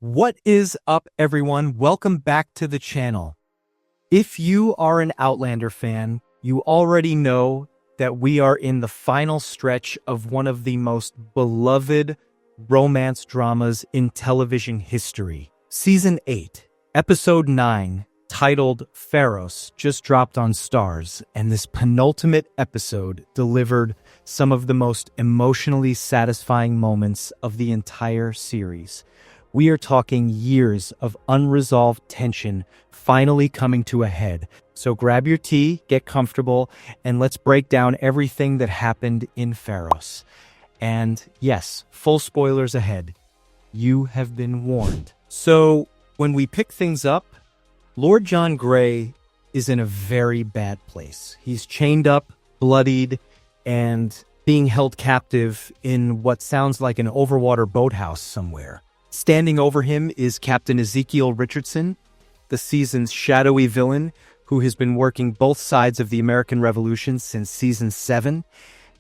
What is up, everyone? Welcome back to the channel. If you are an Outlander fan, you already know that we are in the final stretch of one of the most beloved romance dramas in television history. Season 8, Episode 9, titled Pharos, just dropped on Starz, and this penultimate episode delivered some of the most emotionally satisfying moments of the entire series. We are talking years of unresolved tension finally coming to a head. So grab your tea, get comfortable, and let's break down everything that happened in Pharos. And yes, full spoilers ahead. You have been warned. So when we pick things up, Lord John Grey is in a very bad place. He's chained up, bloodied, and being held captive in what sounds like an overwater boathouse somewhere. Standing over him is Captain Ezekiel Richardson, the season's shadowy villain who has been working both sides of the American Revolution since Season 7.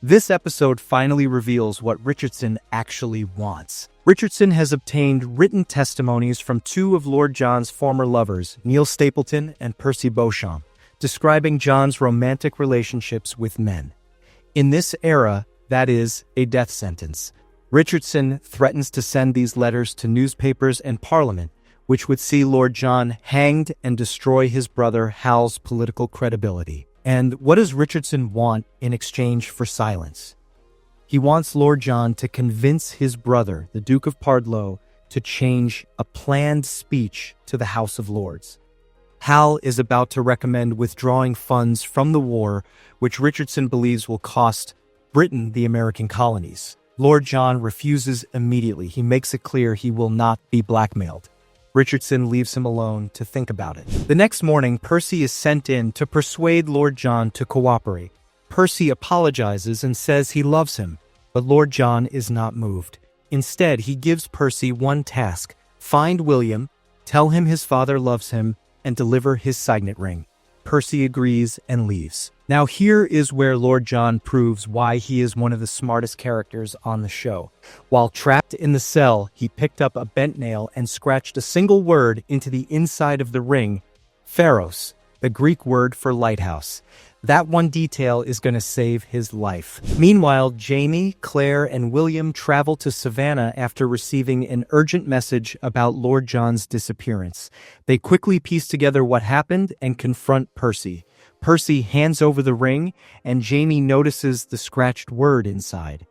This episode finally reveals what Richardson actually wants. Richardson has obtained written testimonies from two of Lord John's former lovers, Neil Stapleton and Percy Beauchamp, describing John's romantic relationships with men. In this era, that is a death sentence. Richardson threatens to send these letters to newspapers and Parliament, which would see Lord John hanged and destroy his brother Hal's political credibility. And what does Richardson want in exchange for silence? He wants Lord John to convince his brother, the Duke of Pardlow, to change a planned speech to the House of Lords. Hal is about to recommend withdrawing funds from the war, which Richardson believes will cost Britain the American colonies. Lord John refuses immediately. He makes it clear he will not be blackmailed. Richardson leaves him alone to think about it. The next morning, Percy is sent in to persuade Lord John to cooperate. Percy apologizes and says he loves him, but Lord John is not moved. Instead, he gives Percy one task: find William, tell him his father loves him, and deliver his signet ring. Percy agrees and leaves. Now here is where Lord John proves why he is one of the smartest characters on the show. While trapped in the cell, he picked up a bent nail and scratched a single word into the inside of the ring: Pharos, the Greek word for lighthouse. That one detail is going to save his life. Meanwhile, Jamie, Claire, and William travel to Savannah after receiving an urgent message about Lord John's disappearance. They quickly piece together what happened and confront Percy. Percy hands over the ring, and Jamie notices the scratched word inside: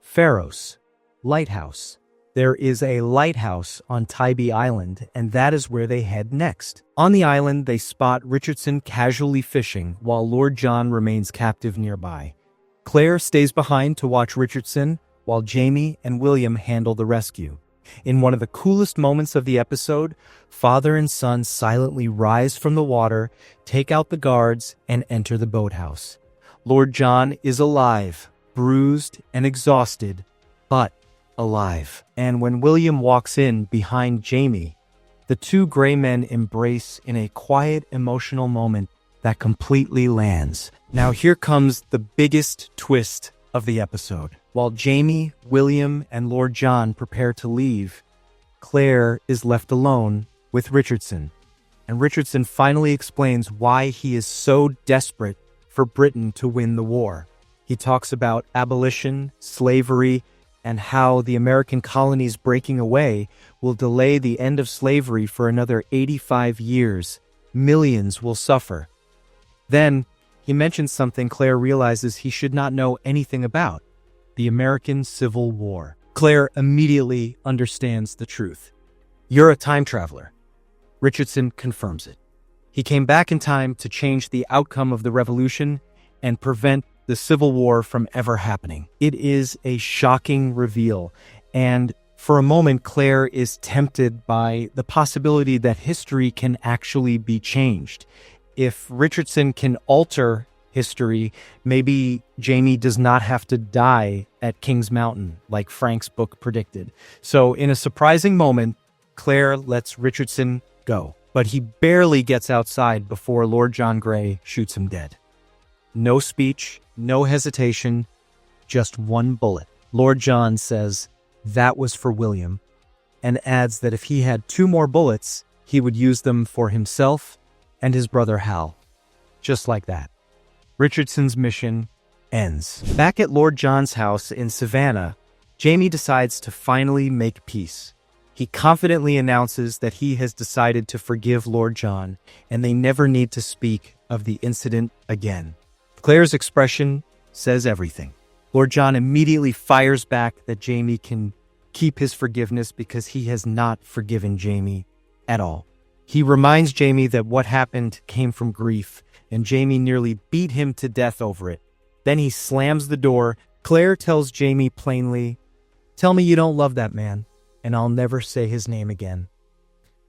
Pharos, lighthouse. There is a lighthouse on Tybee Island, and that is where they head next. On the island, they spot Richardson casually fishing, while Lord John remains captive nearby. Claire stays behind to watch Richardson, while Jamie and William handle the rescue. In one of the coolest moments of the episode, father and son silently rise from the water, take out the guards, and enter the boathouse. Lord John is alive, bruised and exhausted, but alive. And when William walks in behind Jamie, the two gray men embrace in a quiet, emotional moment that completely lands. Now here comes the biggest twist of the episode. While Jamie, William, and Lord John prepare to leave, Claire is left alone with Richardson. And Richardson finally explains why he is so desperate for Britain to win the war. He talks about abolition, slavery, and how the American colonies breaking away will delay the end of slavery for another 85 years. Millions will suffer. Then, he mentions something Claire realizes he should not know anything about: the American Civil War. Claire immediately understands the truth. You're a time traveler. Richardson confirms it. He came back in time to change the outcome of the revolution and prevent the Civil War from ever happening. It is a shocking reveal, and for a moment, Claire is tempted by the possibility that history can actually be changed. If Richardson can alter history, maybe Jamie does not have to die at King's Mountain like Frank's book predicted. So in a surprising moment, Claire lets Richardson go, but he barely gets outside before Lord John Grey shoots him dead. No speech, no hesitation, just one bullet. Lord John says, "That was for William," and adds that if he had 2 more bullets, he would use them for himself and his brother Hal. Just like that, Richardson's mission ends. Back at Lord John's house in Savannah, Jamie decides to finally make peace. He confidently announces that he has decided to forgive Lord John, and they never need to speak of the incident again. Claire's expression says everything. Lord John immediately fires back that Jamie can keep his forgiveness because he has not forgiven Jamie at all. He reminds Jamie that what happened came from grief, and Jamie nearly beat him to death over it. Then he slams the door. Claire tells Jamie plainly, "Tell me you don't love that man, and I'll never say his name again."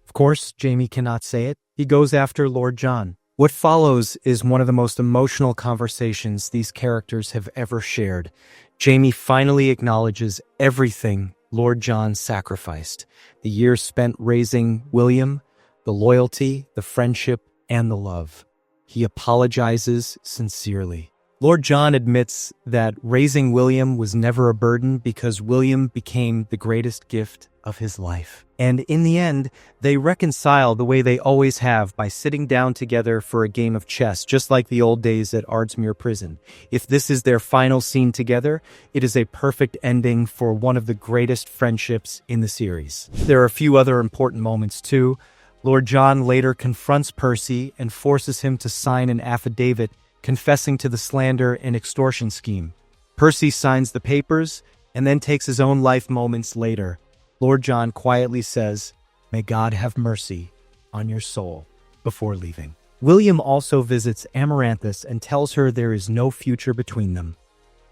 Of course, Jamie cannot say it. He goes after Lord John. What follows is one of the most emotional conversations these characters have ever shared. Jamie finally acknowledges everything Lord John sacrificed. The years spent raising William, the loyalty, the friendship, and the love. He apologizes sincerely. Lord John admits that raising William was never a burden because William became the greatest gift of his life. And in the end, they reconcile the way they always have by sitting down together for a game of chess, just like the old days at Ardsmuir Prison. If this is their final scene together, it is a perfect ending for one of the greatest friendships in the series. There are a few other important moments too. Lord John later confronts Percy and forces him to sign an affidavit confessing to the slander and extortion scheme. Percy signs the papers and then takes his own life moments later. Lord John quietly says, "May God have mercy on your soul," before leaving. William also visits Amaranthus and tells her there is no future between them.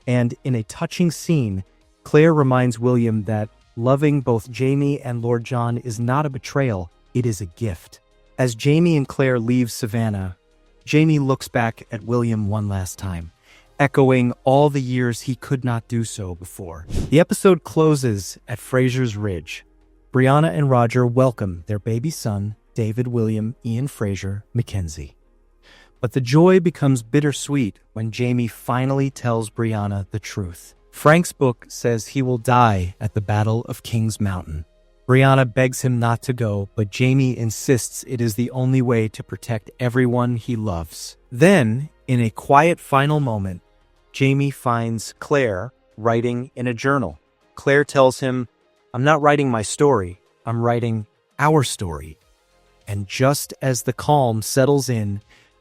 And in a touching scene, Claire reminds William that loving both Jamie and Lord John is not a betrayal, it is a gift. As Jamie and Claire leave Savannah, Jamie looks back at William one last time, echoing all the years he could not do so before. The episode closes at Fraser's Ridge. Brianna and Roger welcome their baby son, David William Ian Fraser Mackenzie. But the joy becomes bittersweet when Jamie finally tells Brianna the truth. Frank's book says he will die at the Battle of King's Mountain. Brianna begs him not to go, but Jamie insists it is the only way to protect everyone he loves. Then, in a quiet final moment, Jamie finds Claire writing in a journal. Claire tells him, "I'm not writing my story, I'm writing our story." And just as the calm settles in,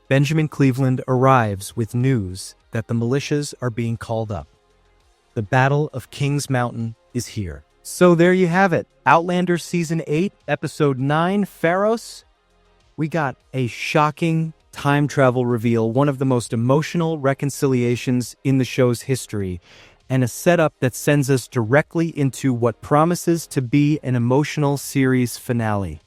Benjamin Cleveland arrives with news that the militias are being called up. The Battle of King's Mountain is here. So there you have it. Outlander Season 8, Episode 9, Pharos. We got a shocking time travel reveal, one of the most emotional reconciliations in the show's history, and a setup that sends us directly into what promises to be an emotional series finale.